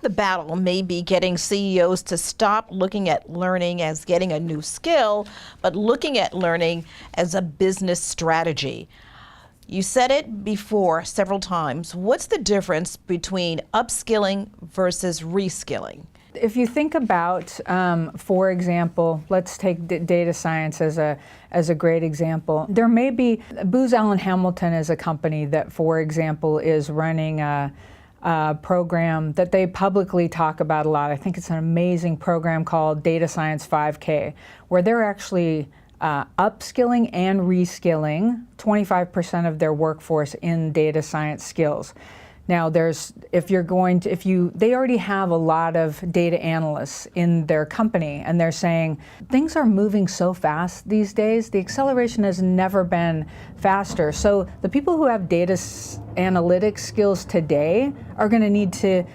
the battle may be getting CEOs to stop looking at learning as getting a new skill, but looking at learning as a business strategy. You said it before several times. What's the difference between upskilling versus reskilling? If you think about, for example, let's take data science as a great example. There may be, Booz Allen Hamilton is a company that, for example, is running a program that they publicly talk about a lot. I think it's an amazing program called Data Science 5K, where they're actually upskilling and reskilling 25% of their workforce in data science skills. Now, they already have a lot of data analysts in their company, and they're saying things are moving so fast these days. The acceleration has never been faster. So the people who have data analytics skills today are going to need to.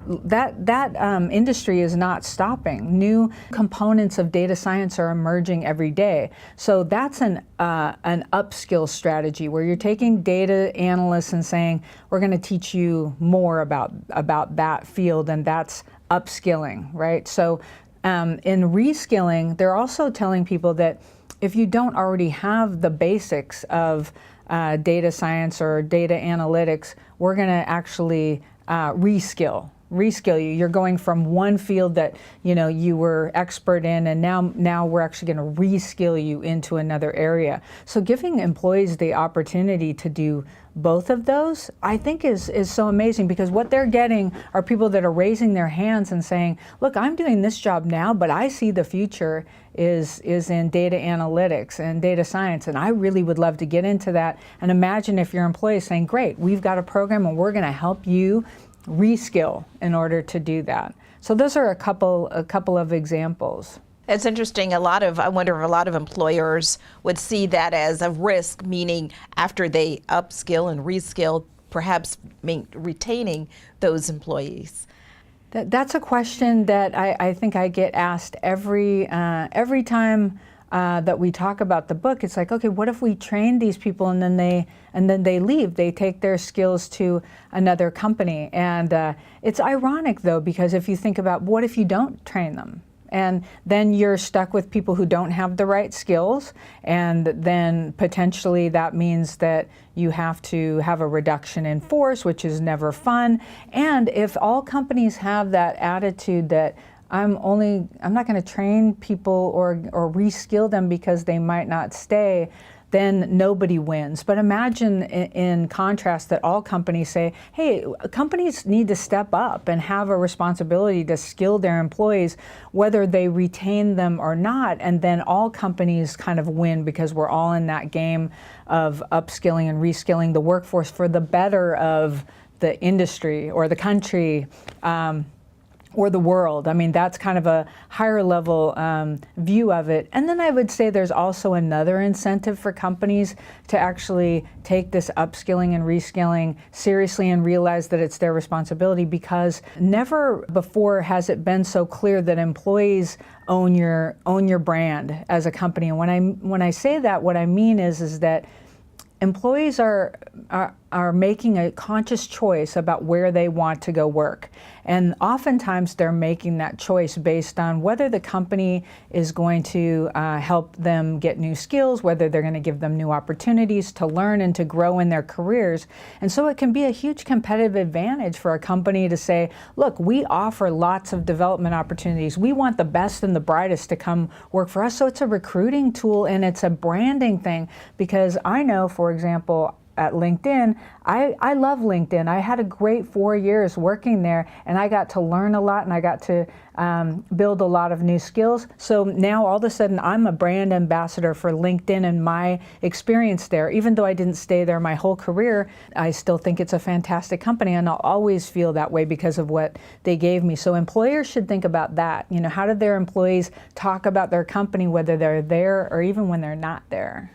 That industry is not stopping. New components of data science are emerging every day. So that's an upskill strategy where you're taking data analysts and saying, we're going to teach you more about that field, and that's upskilling, right? So in reskilling, they're also telling people that if you don't already have the basics of data science or data analytics, we're going to actually reskill you. You're going from one field that you were expert in, and now we're actually going to reskill you into another area. So giving employees the opportunity to do both of those, I think is so amazing, because what they're getting are people that are raising their hands and saying, look, I'm doing this job now, but I see the future is in data analytics and data science, and I really would love to get into that. And imagine if your employee is saying, great, we've got a program and we're going to help you reskill in order to do that. So those are a couple of examples. It's interesting. I wonder if a lot of employers would see that as a risk, meaning after they upskill and reskill, perhaps retaining those employees. That's a question that I think I get asked every time that we talk about the book. It's like, okay, what if we train these people and then they leave? They take their skills to another company. And it's ironic, though, because if you think about what if you don't train them? And then you're stuck with people who don't have the right skills, and then potentially that means that you have to have a reduction in force, which is never fun. And if all companies have that attitude that I'm not going to train people or reskill them because they might not stay, then nobody wins. But imagine in contrast that all companies say, hey, companies need to step up and have a responsibility to skill their employees, whether they retain them or not. And then all companies kind of win, because we're all in that game of upskilling and reskilling the workforce for the better of the industry or the country, or the world. I mean, that's kind of a higher level view of it. And then I would say there's also another incentive for companies to actually take this upskilling and reskilling seriously and realize that it's their responsibility, because never before has it been so clear that employees own your brand as a company. And when I say that, what I mean is that employees are making a conscious choice about where they want to go work. And oftentimes they're making that choice based on whether the company is going to help them get new skills, whether they're going to give them new opportunities to learn and to grow in their careers. And so it can be a huge competitive advantage for a company to say, look, we offer lots of development opportunities. We want the best and the brightest to come work for us. So it's a recruiting tool and it's a branding thing, because I know, for example, at LinkedIn, I love LinkedIn. I had a great 4 years working there, and I got to learn a lot, and I got to build a lot of new skills. So now all of a sudden I'm a brand ambassador for LinkedIn and my experience there. Even though I didn't stay there my whole career, I still think it's a fantastic company, and I'll always feel that way because of what they gave me. So employers should think about that. How do their employees talk about their company, whether they're there or even when they're not there?